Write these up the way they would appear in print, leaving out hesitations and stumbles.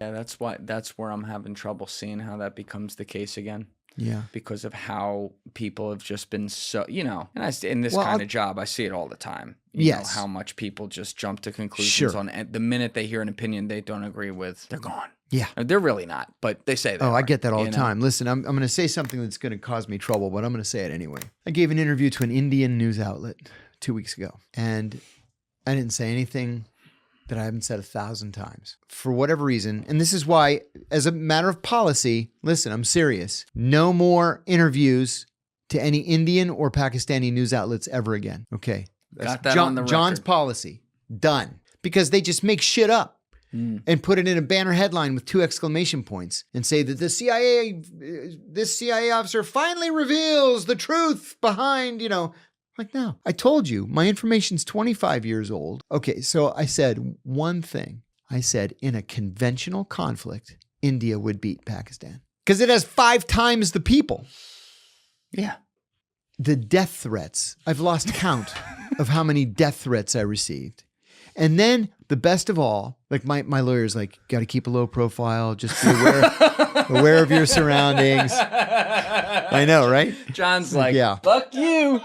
Yeah, that's where I'm having trouble seeing how that becomes the case again. Yeah. Because of how people have just been so, and in this kind of job, I see it all the time. You know, how much people just jump to conclusions on the minute they hear an opinion they don't agree with, they're gone. Yeah. They're really not, but they say that. Oh, I get that all the time. Listen, I'm going to say something that's going to cause me trouble, but I'm going to say it anyway. I gave an interview to an Indian news outlet 2 weeks ago, and I didn't say anything that I haven't said 1,000 times. For whatever reason, and this is why, as a matter of policy, listen, I'm serious. No more interviews to any Indian or Pakistani news outlets ever again. Okay. Got that on the record. John's policy. Done. Because they just make shit up. And put it in a banner headline with 2 exclamation points and say that this CIA officer finally reveals the truth behind, like, no, I told you my information's 25 years old. Okay. So I said one thing. I said in a conventional conflict, India would beat Pakistan because it has 5 times the people. Yeah. The death threats. I've lost count of how many death threats I received. And then the best of all, like my lawyer's like, got to keep a low profile, just be aware of your surroundings. I know, right? John's like, fuck you.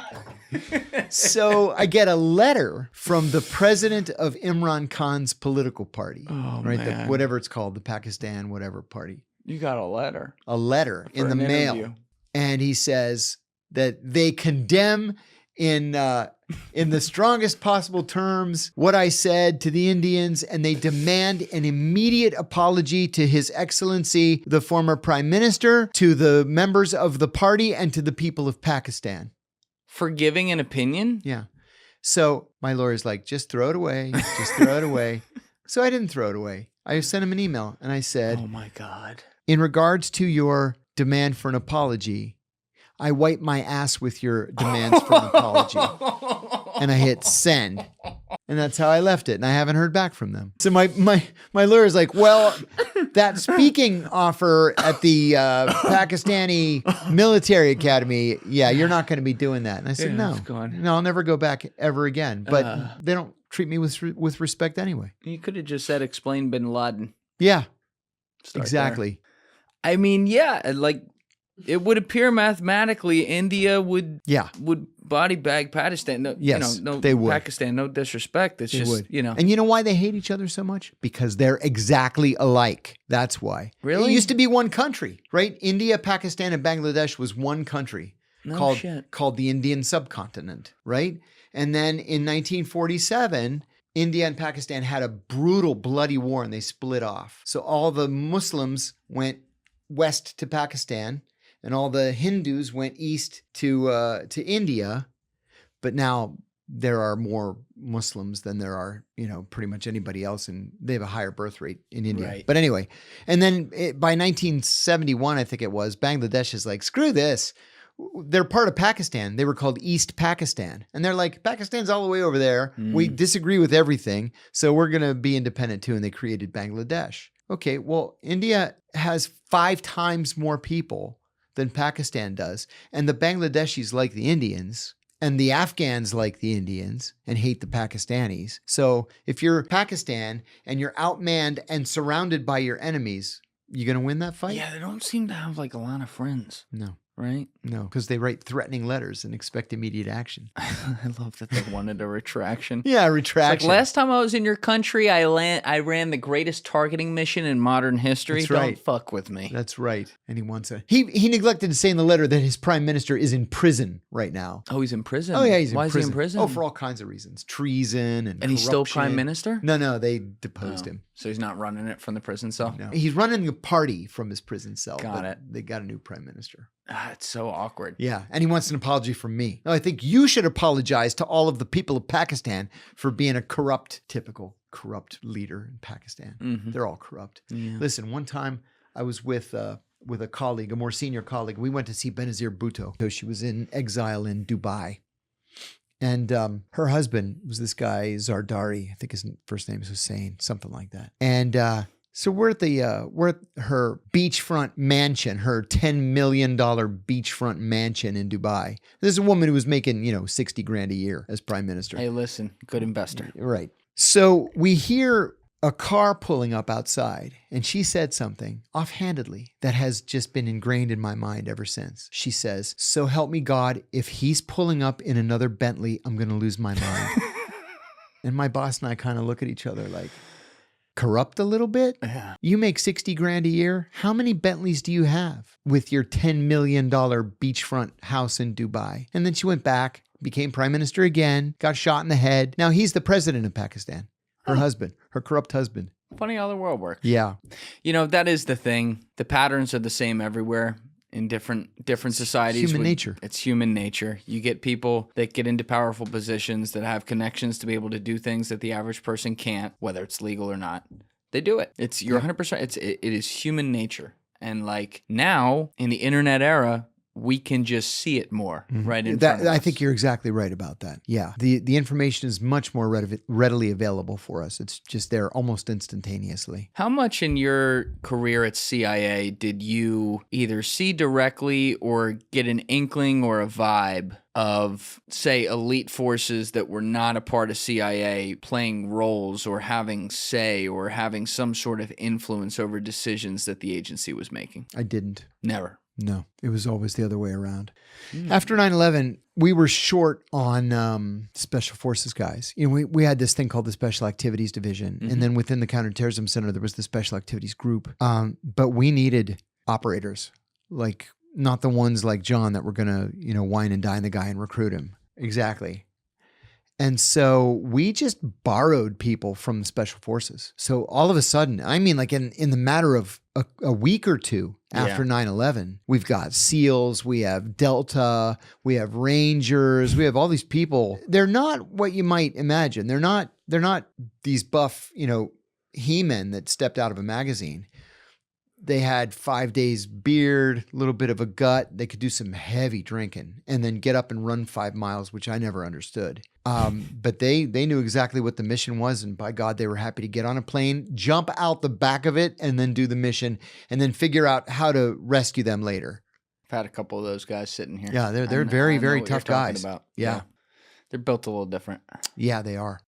So I get a letter from the president of Imran Khan's political party, right? Whatever it's called, the Pakistan, whatever party. You got a letter. A letter in the mail. And he says that they condemn in the strongest possible terms what I said to the Indians, and they demand an immediate apology to His Excellency, the former Prime Minister, to the members of the party, and to the people of Pakistan. For giving an opinion? Yeah. So my lawyer's like, just throw it away. Just throw it away. So I didn't throw it away. I sent him an email and I said, oh my God. In regards to your demand for an apology, I wipe my ass with your demands for an apology. And I hit send. And that's how I left it. And I haven't heard back from them. So my lawyer's like, well, that speaking offer at the Pakistani military academy, you're not going to be doing that. And I said, no, I'll never go back ever again. But they don't treat me with respect anyway. You could have just said, explain bin Laden. Yeah, exactly. There. I mean, like, it would appear mathematically India would body bag Pakistan. No, they would. Pakistan, no disrespect. It's just, And you know why they hate each other so much? Because they're exactly alike. That's why. Really? It used to be one country, right? India, Pakistan, and Bangladesh was one country called the Indian subcontinent, right? And then in 1947, India and Pakistan had a brutal, bloody war and they split off. So all the Muslims went west to Pakistan, and all the Hindus went east to India. But now there are more Muslims than there are, pretty much anybody else. And they have a higher birth rate in India. Right. But anyway, and then by 1971, I think it was, Bangladesh is like, screw this. They're part of Pakistan. They were called East Pakistan. And they're like, Pakistan's all the way over there. We disagree with everything. So we're going to be independent too. And they created Bangladesh. Okay, well, India has 5 times more people than Pakistan does. And the Bangladeshis like the Indians, and the Afghans like the Indians and hate the Pakistanis. So if you're Pakistan and you're outmanned and surrounded by your enemies, you going to win that fight? Yeah, they don't seem to have like a lot of friends. No. Right? No, because they write threatening letters and expect immediate action. I love that they wanted a retraction. Yeah, retraction. Like, last time I was in your country, I ran the greatest targeting mission in modern history. That's right. Don't fuck with me. That's right. And he wants he neglected to say in the letter that his prime minister is in prison right now. Oh, he's in prison? Oh, yeah, he's in prison. Why is he in prison? Oh, for all kinds of reasons. Treason and corruption. He's still prime minister? No, they deposed him. So he's not running it from the prison cell? No. He's running the party from his prison cell. Got it. They got a new prime minister. It's so awkward. Yeah, and he wants an apology from me. No, I think you should apologize to all of the people of Pakistan for being a typical corrupt leader in Pakistan. Mm-hmm. They're all corrupt. Yeah. Listen, one time I was with a colleague, a more senior colleague. We went to see Benazir Bhutto. So she was in exile in Dubai. And her husband was this guy, Zardari. I think his first name is Hussein, something like that. And so we're at her beachfront mansion, her $10 million beachfront mansion in Dubai. This is a woman who was making, $60 grand a year as prime minister. Hey, listen, good investor. Right. So we hear a car pulling up outside, and she said something offhandedly that has just been ingrained in my mind ever since. She says, "So help me God, if he's pulling up in another Bentley, I'm going to lose my mind." And my boss and I kind of look at each other like, corrupt a little bit? Yeah. You make 60 grand a year. How many Bentleys do you have with your $10 million beachfront house in Dubai? And then she went back, became prime minister again, got shot in the head. Now he's the president of Pakistan. Her husband, her corrupt husband. Funny how the world works. Yeah. You know, that is the thing. The patterns are the same everywhere in different societies. Human nature. It's human nature. You get people that get into powerful positions that have connections to be able to do things that the average person can't, whether it's legal or not. They do it. You're 100%. It is human nature. And like now in the internet era, we can just see it more right in front of us. I think you're exactly right about that. Yeah. The information is much more readily available for us. It's just there almost instantaneously. How much in your career at CIA did you either see directly or get an inkling or a vibe of, say, elite forces that were not a part of CIA playing roles or having say or having some sort of influence over decisions that the agency was making? I didn't. Never. No, it was always the other way around. After 9/11, we were short on special forces guys. You know, we had this thing called the Special Activities Division. And then within the Counterterrorism Center, there was the Special Activities Group. But we needed operators, like not the ones like John that were going to, you know, wine and dine the guy and recruit him. Exactly. And so we just borrowed people from the special forces. So all of a sudden, I mean, like in the matter of a week or two after 9/11, we've got SEALs, we have Delta, we have Rangers, we have all these people. They're not what you might imagine. They're not these buff, you know, he-men that stepped out of a magazine. They had 5 days beard, a little bit of a gut. They could do some heavy drinking and then get up and run 5 miles, which I never understood. But they knew exactly what the mission was. And by God, they were happy to get on a plane, jump out the back of it, and then do the mission and then figure out how to rescue them later. I've had a couple of those guys sitting here. Yeah, they're very, very tough guys. Yeah. They're built a little different. Yeah, they are.